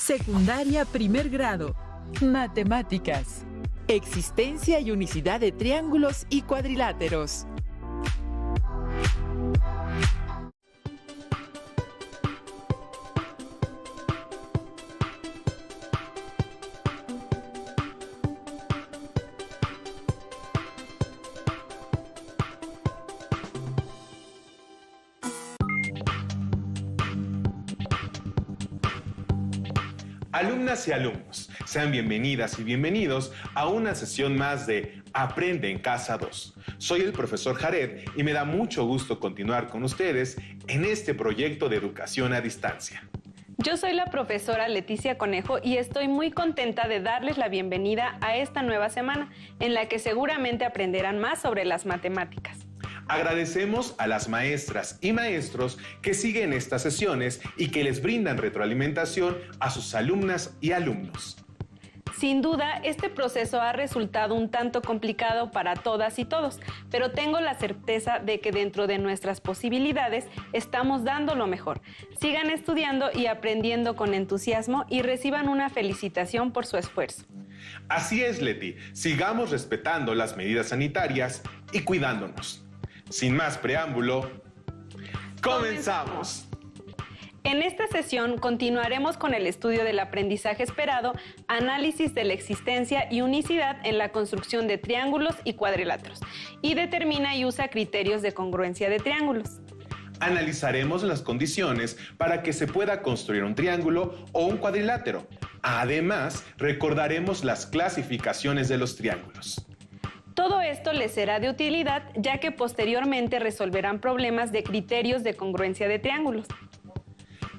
Secundaria primer grado. Matemáticas. Existencia y unicidad de triángulos y cuadriláteros. Alumnas y alumnos, sean bienvenidas y bienvenidos a una sesión más de Aprende en Casa 2. Soy el profesor Jared y me da mucho gusto continuar con ustedes en este proyecto de educación a distancia. Yo soy la profesora Leticia Conejo y estoy muy contenta de darles la bienvenida a esta nueva semana, en la que seguramente aprenderán más sobre las matemáticas. Agradecemos a las maestras y maestros que siguen estas sesiones y que les brindan retroalimentación a sus alumnas y alumnos. Sin duda, este proceso ha resultado un tanto complicado para todas y todos, pero tengo la certeza de que dentro de nuestras posibilidades estamos dando lo mejor. Sigan estudiando y aprendiendo con entusiasmo y reciban una felicitación por su esfuerzo. Así es, Leti. Sigamos respetando las medidas sanitarias y cuidándonos. Sin más preámbulo, ¡comenzamos! En esta sesión continuaremos con el estudio del aprendizaje esperado, análisis de la existencia y unicidad en la construcción de triángulos y cuadriláteros, y determina y usa criterios de congruencia de triángulos. Analizaremos las condiciones para que se pueda construir un triángulo o un cuadrilátero. Además, recordaremos las clasificaciones de los triángulos. Todo esto les será de utilidad, ya que posteriormente resolverán problemas de criterios de congruencia de triángulos.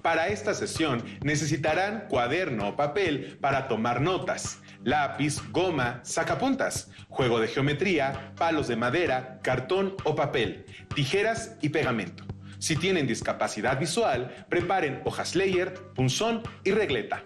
Para esta sesión necesitarán cuaderno o papel para tomar notas, lápiz, goma, sacapuntas, juego de geometría, palos de madera, cartón o papel, tijeras y pegamento. Si tienen discapacidad visual, preparen hojas Leyer, punzón y regleta.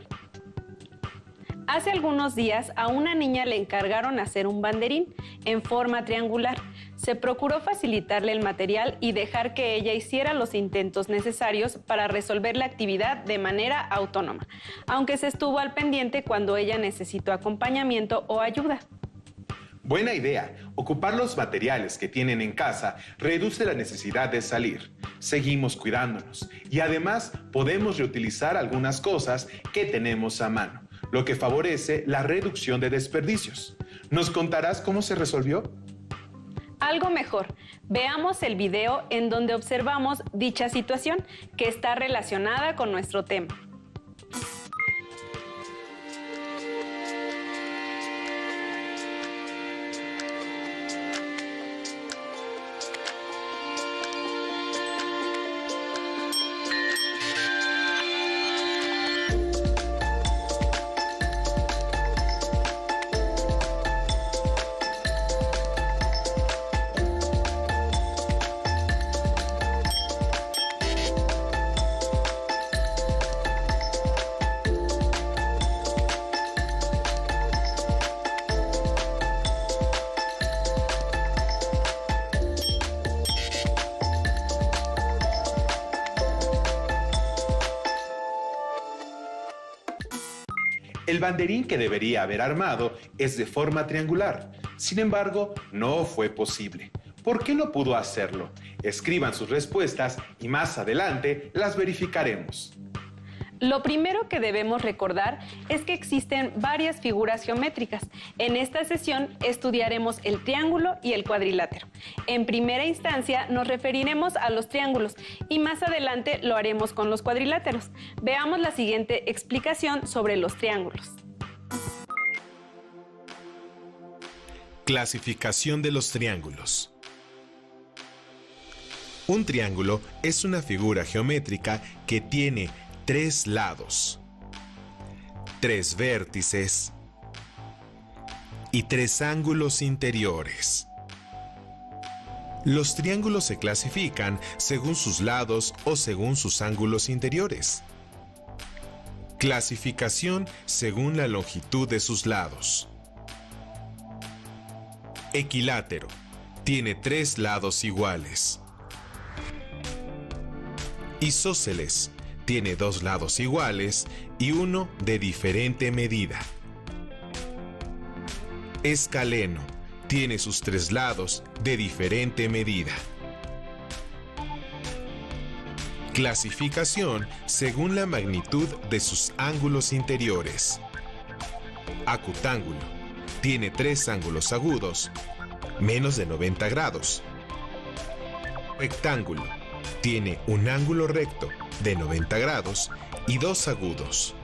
Hace algunos días a una niña le encargaron hacer un banderín en forma triangular. Se procuró facilitarle el material y dejar que ella hiciera los intentos necesarios para resolver la actividad de manera autónoma, aunque se estuvo al pendiente cuando ella necesitó acompañamiento o ayuda. Buena idea. Ocupar los materiales que tienen en casa reduce la necesidad de salir. Seguimos cuidándonos y además podemos reutilizar algunas cosas que tenemos a mano, lo que favorece la reducción de desperdicios. ¿Nos contarás cómo se resolvió? Algo mejor. Veamos el video en donde observamos dicha situación que está relacionada con nuestro tema. El banderín que debería haber armado es de forma triangular. Sin embargo, no fue posible. ¿Por qué no pudo hacerlo? Escriban sus respuestas y más adelante las verificaremos. Lo primero que debemos recordar es que existen varias figuras geométricas. En esta sesión estudiaremos el triángulo y el cuadrilátero. En primera instancia nos referiremos a los triángulos y más adelante lo haremos con los cuadriláteros. Veamos la siguiente explicación sobre los triángulos. Clasificación de los triángulos. Un triángulo es una figura geométrica que tiene 3 lados, 3 vértices y 3 ángulos interiores. Los triángulos se clasifican según sus lados o según sus ángulos interiores. Clasificación según la longitud de sus lados. Equilátero. Tiene 3 lados iguales. Isósceles. tiene 2 lados iguales y uno de diferente medida. Escaleno tiene sus 3 lados de diferente medida. Clasificación según la magnitud de sus ángulos interiores. Acutángulo tiene 3 ángulos agudos, menos de 90 grados. Rectángulo tiene un ángulo recto de 90 grados y 2 agudos.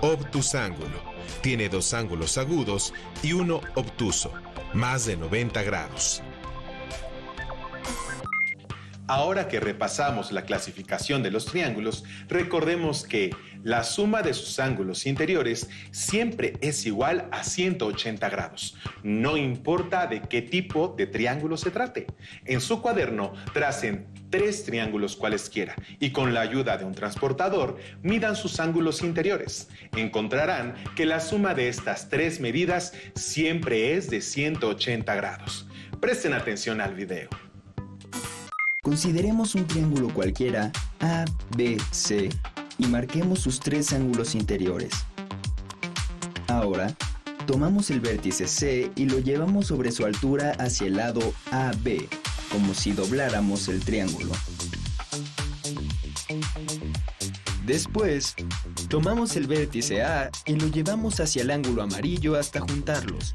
Obtusángulo tiene 2 ángulos agudos y uno obtuso, más de 90 grados. Ahora que repasamos la clasificación de los triángulos, recordemos que la suma de sus ángulos interiores siempre es igual a 180 grados. No importa de qué tipo de triángulo se trate. En su cuaderno tracen 3 triángulos cualesquiera y con la ayuda de un transportador midan sus ángulos interiores. Encontrarán que la suma de estas 3 medidas siempre es de 180 grados. Presten atención al video. Consideremos un triángulo cualquiera, A, B, C, y marquemos sus 3 ángulos interiores. Ahora, tomamos el vértice C y lo llevamos sobre su altura hacia el lado AB, como si dobláramos el triángulo. Después, tomamos el vértice A y lo llevamos hacia el ángulo amarillo hasta juntarlos.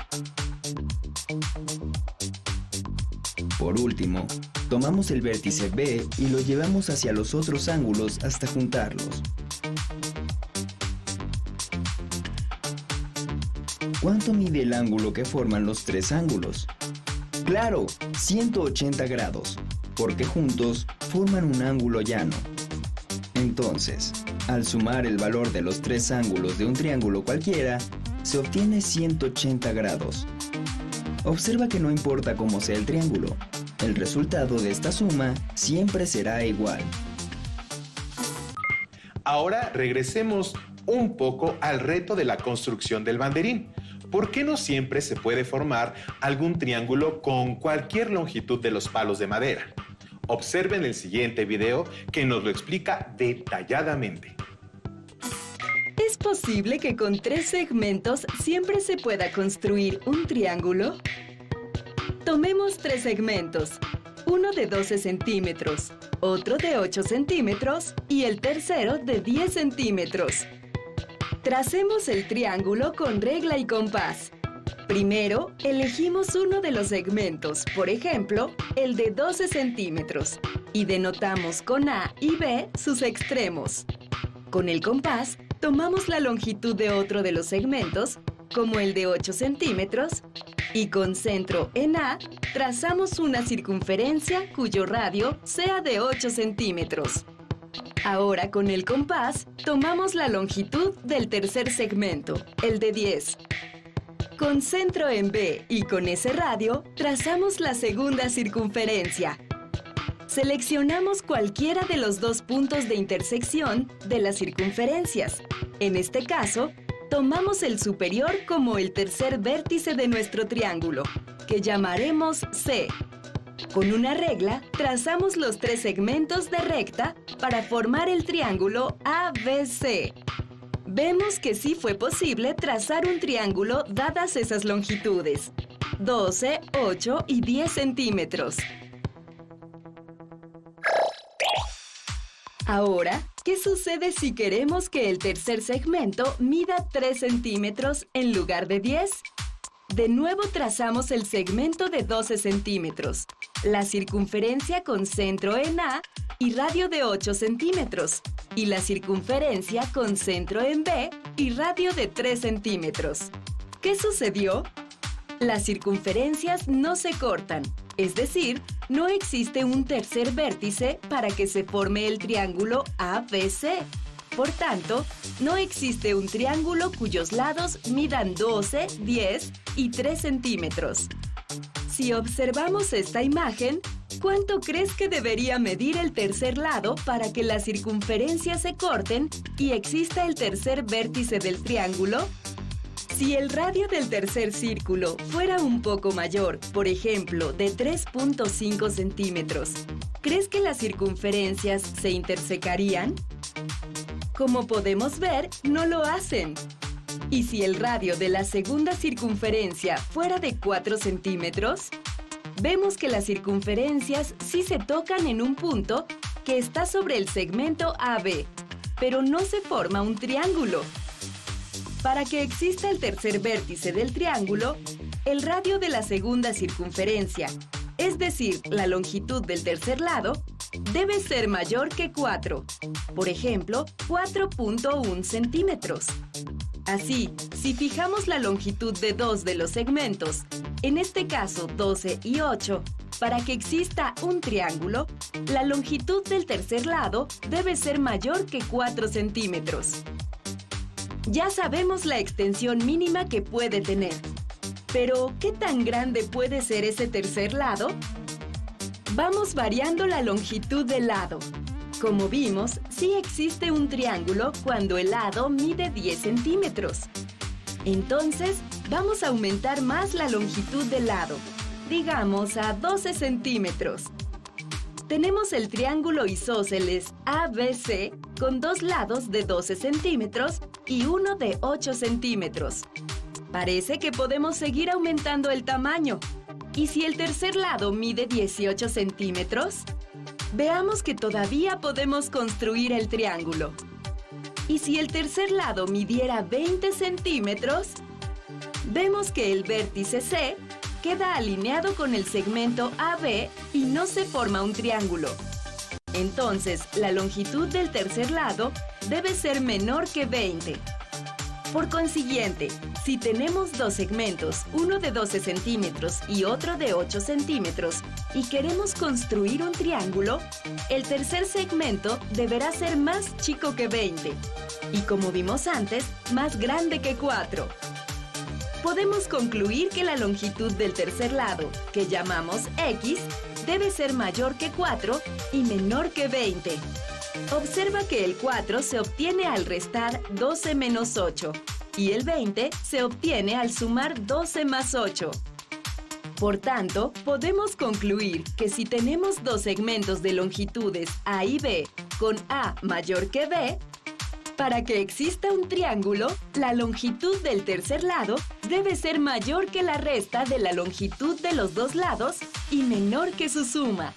Por último, tomamos el vértice B y lo llevamos hacia los otros ángulos hasta juntarlos. ¿Cuánto mide el ángulo que forman los 3 ángulos? ¡Claro! 180 grados, porque juntos forman un ángulo llano. Entonces, al sumar el valor de los 3 ángulos de un triángulo cualquiera, se obtiene 180 grados. Observa que no importa cómo sea el triángulo, el resultado de esta suma siempre será igual. Ahora regresemos un poco al reto de la construcción del banderín. ¿Por qué no siempre se puede formar algún triángulo con cualquier longitud de los palos de madera? Observen el siguiente video que nos lo explica detalladamente. ¿Es posible que con 3 segmentos siempre se pueda construir un triángulo? Tomemos 3 segmentos, uno de 12 centímetros, otro de 8 centímetros y el tercero de 10 centímetros. Tracemos el triángulo con regla y compás. Primero, elegimos uno de los segmentos, por ejemplo, el de 12 centímetros, y denotamos con A y B sus extremos. Con el compás, tomamos la longitud de otro de los segmentos, como el de 8 centímetros, y con centro en A, trazamos una circunferencia cuyo radio sea de 8 centímetros. Ahora con el compás, tomamos la longitud del tercer segmento, el de 10. Con centro en B y con ese radio, trazamos la segunda circunferencia. Seleccionamos cualquiera de los 2 puntos de intersección de las circunferencias. En este caso, tomamos el superior como el tercer vértice de nuestro triángulo, que llamaremos C. Con una regla, trazamos los 3 segmentos de recta para formar el triángulo ABC. Vemos que sí fue posible trazar un triángulo dadas esas longitudes, 12, 8 y 10 centímetros. Ahora, ¿qué sucede si queremos que el tercer segmento mida 3 centímetros en lugar de 10? De nuevo trazamos el segmento de 12 centímetros, la circunferencia con centro en A y radio de 8 centímetros, y la circunferencia con centro en B y radio de 3 centímetros. ¿Qué sucedió? Las circunferencias no se cortan, es decir, no existe un tercer vértice para que se forme el triángulo ABC. Por tanto, no existe un triángulo cuyos lados midan 12, 10 y 3 centímetros. Si observamos esta imagen, ¿cuánto crees que debería medir el tercer lado para que las circunferencias se corten y exista el tercer vértice del triángulo? Si el radio del tercer círculo fuera un poco mayor, por ejemplo, de 3.5 centímetros, ¿crees que las circunferencias se intersecarían? Como podemos ver, no lo hacen. ¿Y si el radio de la segunda circunferencia fuera de 4 centímetros? Vemos que las circunferencias sí se tocan en un punto que está sobre el segmento AB, pero no se forma un triángulo. Para que exista el tercer vértice del triángulo, el radio de la segunda circunferencia, es decir, la longitud del tercer lado, debe ser mayor que 4, por ejemplo, 4.1 centímetros. Así, si fijamos la longitud de dos de los segmentos, en este caso 12 y 8, para que exista un triángulo, la longitud del tercer lado debe ser mayor que 4 centímetros. Ya sabemos la extensión mínima que puede tener. Pero, ¿qué tan grande puede ser ese tercer lado? Vamos variando la longitud del lado. Como vimos, sí existe un triángulo cuando el lado mide 10 centímetros. Entonces, vamos a aumentar más la longitud del lado, digamos a 12 centímetros. Tenemos el triángulo isósceles ABC con dos lados de 12 centímetros y uno de 8 centímetros. Parece que podemos seguir aumentando el tamaño. ¿Y si el tercer lado mide 18 centímetros? Veamos que todavía podemos construir el triángulo. ¿Y si el tercer lado midiera 20 centímetros? Vemos que el vértice C queda alineado con el segmento AB y no se forma un triángulo. Entonces, la longitud del tercer lado debe ser menor que 20. Por consiguiente, si tenemos dos segmentos, uno de 12 centímetros y otro de 8 centímetros, y queremos construir un triángulo, el tercer segmento deberá ser más chico que 20, y como vimos antes, más grande que 4. Podemos concluir que la longitud del tercer lado, que llamamos X, debe ser mayor que 4 y menor que 20. Observa que el 4 se obtiene al restar 12 menos 8 y el 20 se obtiene al sumar 12 más 8. Por tanto, podemos concluir que si tenemos dos segmentos de longitudes A y B con A mayor que B, para que exista un triángulo, la longitud del tercer lado debe ser mayor que la resta de la longitud de los dos lados y menor que su suma.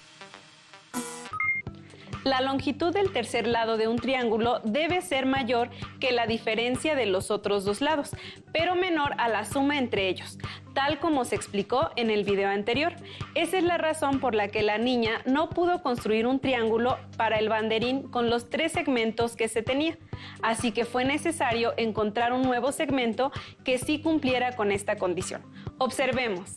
La longitud del tercer lado de un triángulo debe ser mayor que la diferencia de los otros dos lados, pero menor a la suma entre ellos, tal como se explicó en el video anterior. Esa es la razón por la que la niña no pudo construir un triángulo para el banderín con los 3 segmentos que se tenía. Así que fue necesario encontrar un nuevo segmento que sí cumpliera con esta condición. Observemos.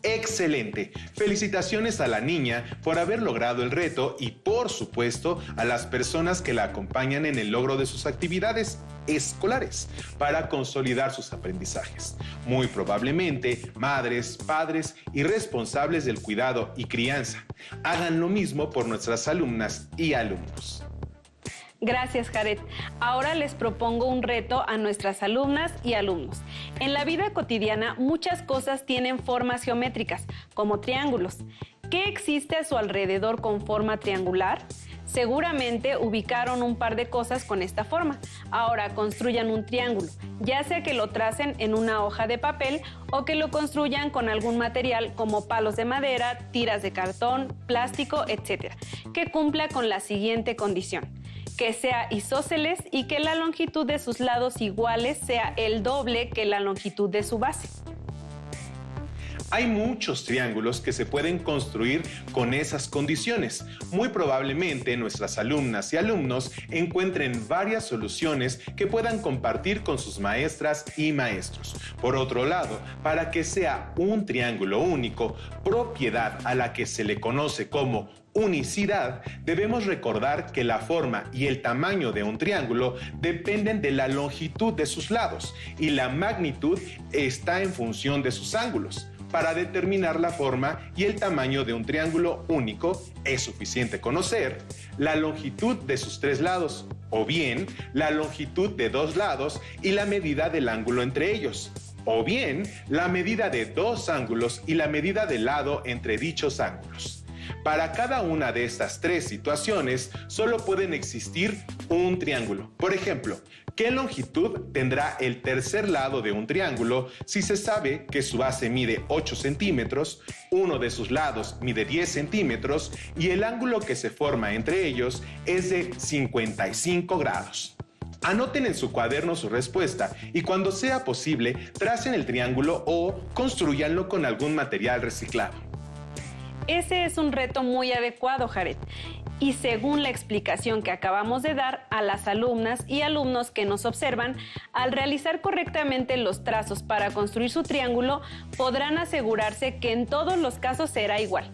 ¡Excelente! Felicitaciones a la niña por haber logrado el reto y, por supuesto, a las personas que la acompañan en el logro de sus actividades escolares para consolidar sus aprendizajes. Muy probablemente, madres, padres y responsables del cuidado y crianza hagan lo mismo por nuestras alumnas y alumnos. Gracias, Jared. Ahora les propongo un reto a nuestras alumnas y alumnos. En la vida cotidiana, muchas cosas tienen formas geométricas, como triángulos. ¿Qué existe a su alrededor con forma triangular? Seguramente ubicaron un par de cosas con esta forma. Ahora construyan un triángulo, ya sea que lo tracen en una hoja de papel o que lo construyan con algún material como palos de madera, tiras de cartón, plástico, etc., que cumpla con la siguiente condición: que sea isósceles y que la longitud de sus lados iguales sea el doble que la longitud de su base. Hay muchos triángulos que se pueden construir con esas condiciones. Muy probablemente nuestras alumnas y alumnos encuentren varias soluciones que puedan compartir con sus maestras y maestros. Por otro lado, para que sea un triángulo único, propiedad a la que se le conoce como unicidad, debemos recordar que la forma y el tamaño de un triángulo dependen de la longitud de sus lados y la magnitud está en función de sus ángulos. para determinar la forma y el tamaño de un triángulo único, es suficiente conocer la longitud de sus 3 lados, o bien la longitud de 2 lados y la medida del ángulo entre ellos, o bien la medida de 2 ángulos y la medida del lado entre dichos ángulos. Para cada una de estas 3 situaciones, solo pueden existir un triángulo. Por ejemplo, ¿qué longitud tendrá el tercer lado de un triángulo si se sabe que su base mide 8 centímetros, uno de sus lados mide 10 centímetros y el ángulo que se forma entre ellos es de 55 grados? Anoten en su cuaderno su respuesta y cuando sea posible, tracen el triángulo o construyanlo con algún material reciclado. Ese es un reto muy adecuado, Jared. Y según la explicación que acabamos de dar a las alumnas y alumnos que nos observan, al realizar correctamente los trazos para construir su triángulo, podrán asegurarse que en todos los casos será igual.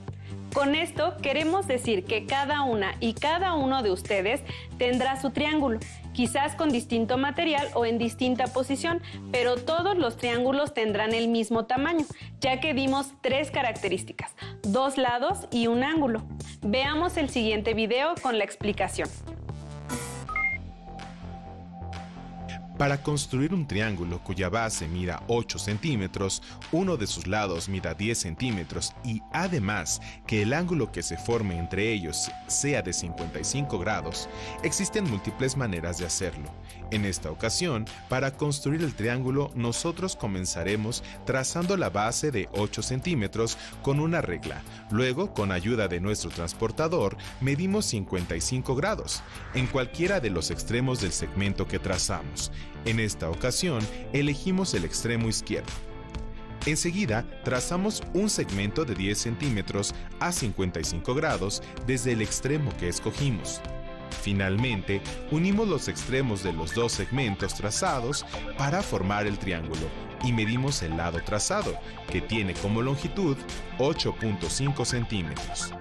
Con esto queremos decir que cada una y cada uno de ustedes tendrá su triángulo, quizás con distinto material o en distinta posición, pero todos los triángulos tendrán el mismo tamaño, ya que dimos 3 características, 2 lados y un ángulo. Veamos el siguiente video con la explicación. Para construir un triángulo cuya base mida 8 centímetros, uno de sus lados mida 10 centímetros y además que el ángulo que se forme entre ellos sea de 55 grados, existen múltiples maneras de hacerlo. En esta ocasión, para construir el triángulo, nosotros comenzaremos trazando la base de 8 centímetros con una regla. Luego, con ayuda de nuestro transportador, medimos 55 grados en cualquiera de los extremos del segmento que trazamos. En esta ocasión, elegimos el extremo izquierdo. Enseguida, trazamos un segmento de 10 centímetros a 55 grados desde el extremo que escogimos. Finalmente, unimos los extremos de los 2 segmentos trazados para formar el triángulo y medimos el lado trazado, que tiene como longitud 8.5 centímetros.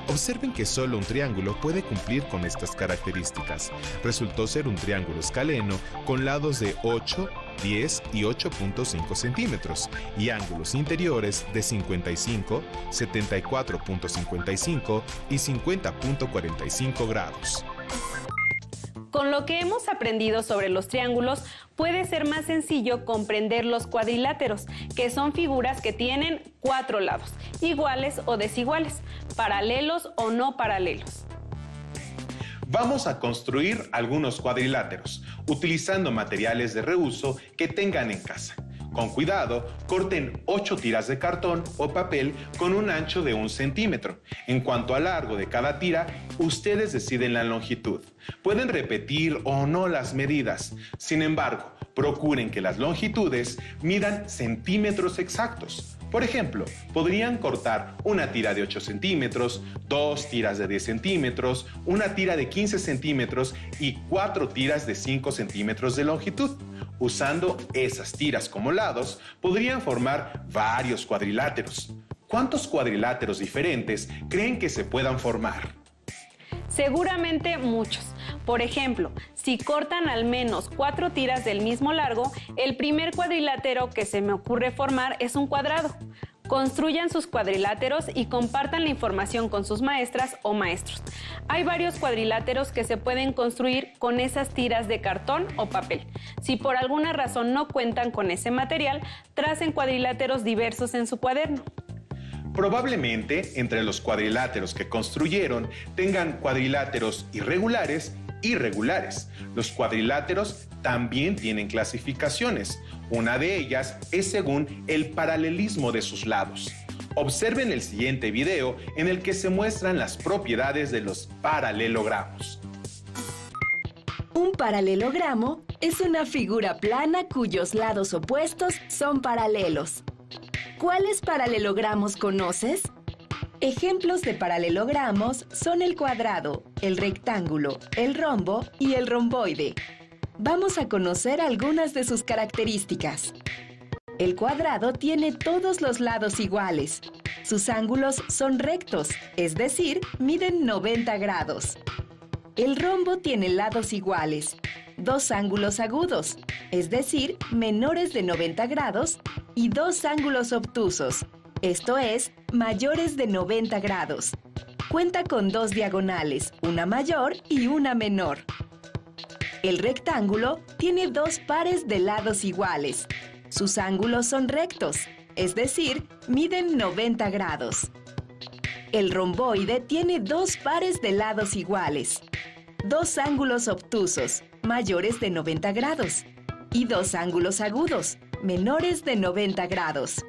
Observen que solo un triángulo puede cumplir con estas características. Resultó ser un triángulo escaleno con lados de 8, 10 y 8.5 centímetros y ángulos interiores de 55, 74.55 y 50.45 grados. Con lo que hemos aprendido sobre los triángulos, puede ser más sencillo comprender los cuadriláteros, que son figuras que tienen 4 lados, iguales o desiguales, paralelos o no paralelos. Vamos a construir algunos cuadriláteros, utilizando materiales de reuso que tengan en casa. Con cuidado, corten 8 tiras de cartón o papel con un ancho de 1 centímetro. En cuanto al largo de cada tira, ustedes deciden la longitud. Pueden repetir o no las medidas. Sin embargo, procuren que las longitudes midan centímetros exactos. Por ejemplo, podrían cortar una tira de 8 centímetros, 2 tiras de 10 centímetros, una tira de 15 centímetros y 4 tiras de 5 centímetros de longitud. Usando esas tiras como lados, podrían formar varios cuadriláteros. ¿Cuántos cuadriláteros diferentes creen que se puedan formar? Seguramente muchos. Por ejemplo, si cortan al menos 4 tiras del mismo largo, el primer cuadrilátero que se me ocurre formar es un cuadrado. Construyan sus cuadriláteros y compartan la información con sus maestras o maestros. Hay varios cuadriláteros que se pueden construir con esas tiras de cartón o papel. Si por alguna razón no cuentan con ese material, tracen cuadriláteros diversos en su cuaderno. Probablemente entre los cuadriláteros que construyeron tengan cuadriláteros irregulares. Los cuadriláteros también tienen clasificaciones. Una de ellas es según el paralelismo de sus lados. Observen el siguiente video en el que se muestran las propiedades de los paralelogramos. Un paralelogramo es una figura plana cuyos lados opuestos son paralelos. ¿Cuáles paralelogramos conoces? Ejemplos de paralelogramos son el cuadrado, el rectángulo, el rombo y el romboide. Vamos a conocer algunas de sus características. El cuadrado tiene todos los lados iguales. Sus ángulos son rectos, es decir, miden 90 grados. El rombo tiene lados iguales, 2 ángulos agudos, es decir, menores de 90 grados, y 2 ángulos obtusos, esto es, mayores de 90 grados. Cuenta con 2 diagonales, una mayor y una menor. El rectángulo tiene 2 pares de lados iguales. Sus ángulos son rectos, es decir, miden 90 grados. El romboide tiene 2 pares de lados iguales, 2 ángulos obtusos, mayores de 90 grados, y 2 ángulos agudos, menores de 90 grados.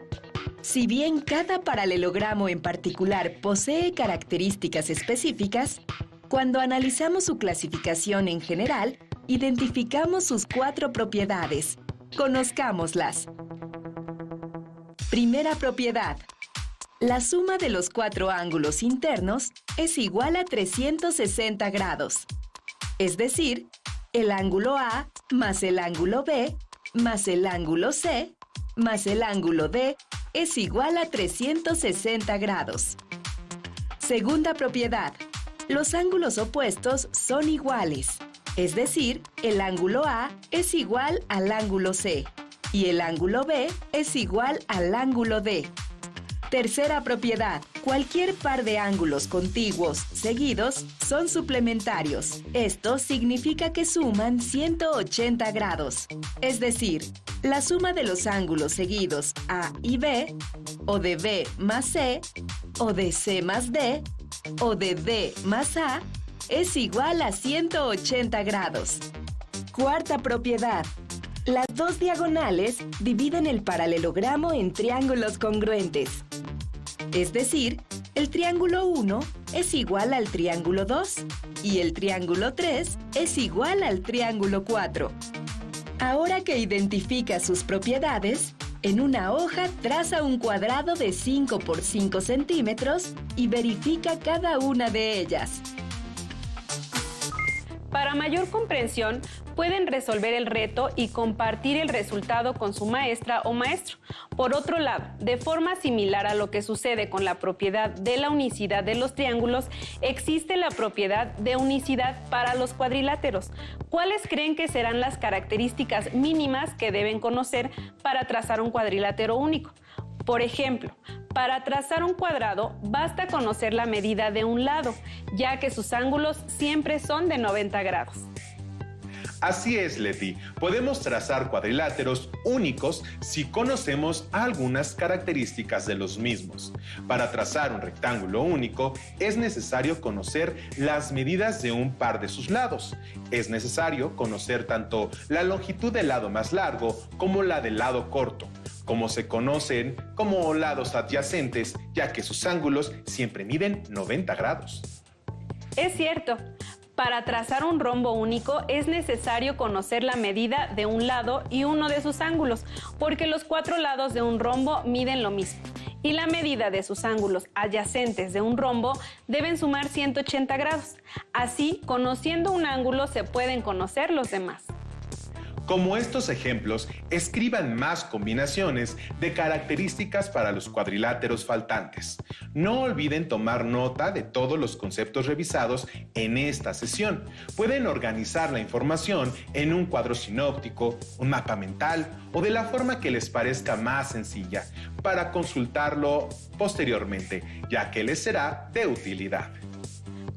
Si bien cada paralelogramo en particular posee características específicas, cuando analizamos su clasificación en general, identificamos sus 4 propiedades. Conozcámoslas. Primera propiedad. La suma de los 4 ángulos internos es igual a 360 grados. Es decir, el ángulo A más el ángulo B más el ángulo C más el ángulo D es igual a 360 grados. Segunda propiedad. Los ángulos opuestos son iguales. Es decir, el ángulo A es igual al ángulo C y el ángulo B es igual al ángulo D. Tercera propiedad. Cualquier par de ángulos contiguos seguidos son suplementarios. Esto significa que suman 180 grados. Es decir, la suma de los ángulos seguidos A y B, o de B más C, o de C más D, o de D más A, es igual a 180 grados. Cuarta propiedad. Las 2 diagonales dividen el paralelogramo en triángulos congruentes. Es decir, el triángulo 1 es igual al triángulo 2 y el triángulo 3 es igual al triángulo 4. Ahora que identifica sus propiedades, en una hoja traza un cuadrado de 5 por 5 centímetros y verifica cada una de ellas. Para mayor comprensión, pueden resolver el reto y compartir el resultado con su maestra o maestro. Por otro lado, de forma similar a lo que sucede con la propiedad de la unicidad de los triángulos, existe la propiedad de unicidad para los cuadriláteros. ¿Cuáles creen que serán las características mínimas que deben conocer para trazar un cuadrilátero único? Por ejemplo, para trazar un cuadrado basta conocer la medida de un lado, ya que sus ángulos siempre son de 90 grados. Así es, Leti. Podemos trazar cuadriláteros únicos si conocemos algunas características de los mismos. Para trazar un rectángulo único, es necesario conocer las medidas de un par de sus lados. Es necesario conocer tanto la longitud del lado más largo como la del lado corto, como se conocen como lados adyacentes, ya que sus ángulos siempre miden 90 grados. Es cierto. Para trazar un rombo único es necesario conocer la medida de un lado y uno de sus ángulos, porque los 4 lados de un rombo miden lo mismo, y la medida de sus ángulos adyacentes de un rombo deben sumar 180 grados. Así, conociendo un ángulo se pueden conocer los demás. Como estos ejemplos, escriban más combinaciones de características para los cuadriláteros faltantes. No olviden tomar nota de todos los conceptos revisados en esta sesión. Pueden organizar la información en un cuadro sinóptico, un mapa mental o de la forma que les parezca más sencilla para consultarlo posteriormente, ya que les será de utilidad.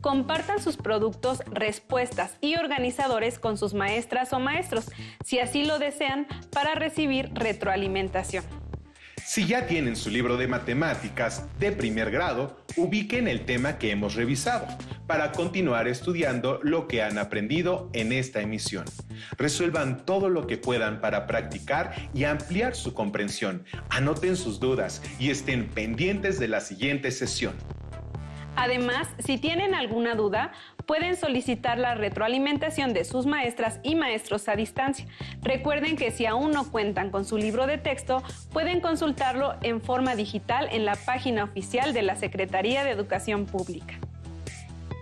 Compartan sus productos, respuestas y organizadores con sus maestras o maestros, si así lo desean, para recibir retroalimentación. Si ya tienen su libro de matemáticas de primer grado, ubiquen el tema que hemos revisado para continuar estudiando lo que han aprendido en esta emisión. Resuelvan todo lo que puedan para practicar y ampliar su comprensión. Anoten sus dudas y estén pendientes de la siguiente sesión. Además, si tienen alguna duda, pueden solicitar la retroalimentación de sus maestras y maestros a distancia. Recuerden que si aún no cuentan con su libro de texto, pueden consultarlo en forma digital en la página oficial de la Secretaría de Educación Pública.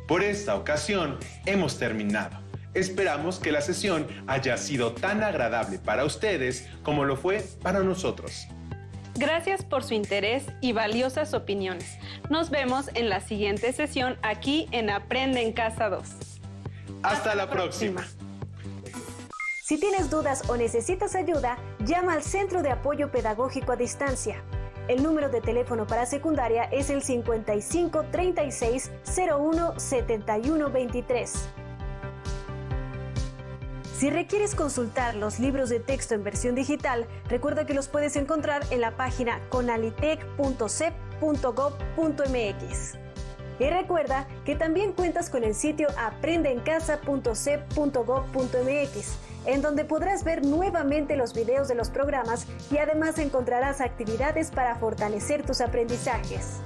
Por esta ocasión, hemos terminado. Esperamos que la sesión haya sido tan agradable para ustedes como lo fue para nosotros. Gracias por su interés y valiosas opiniones. Nos vemos en la siguiente sesión aquí en Aprende en Casa 2. Hasta la próxima. Si tienes dudas o necesitas ayuda, llama al Centro de Apoyo Pedagógico a Distancia. El número de teléfono para secundaria es el 55 36 01 71 23. Si requieres consultar los libros de texto en versión digital, recuerda que los puedes encontrar en la página conalitec.cep.gov.mx. Y recuerda que también cuentas con el sitio aprendeencasa.cep.gov.mx, en donde podrás ver nuevamente los videos de los programas y además encontrarás actividades para fortalecer tus aprendizajes.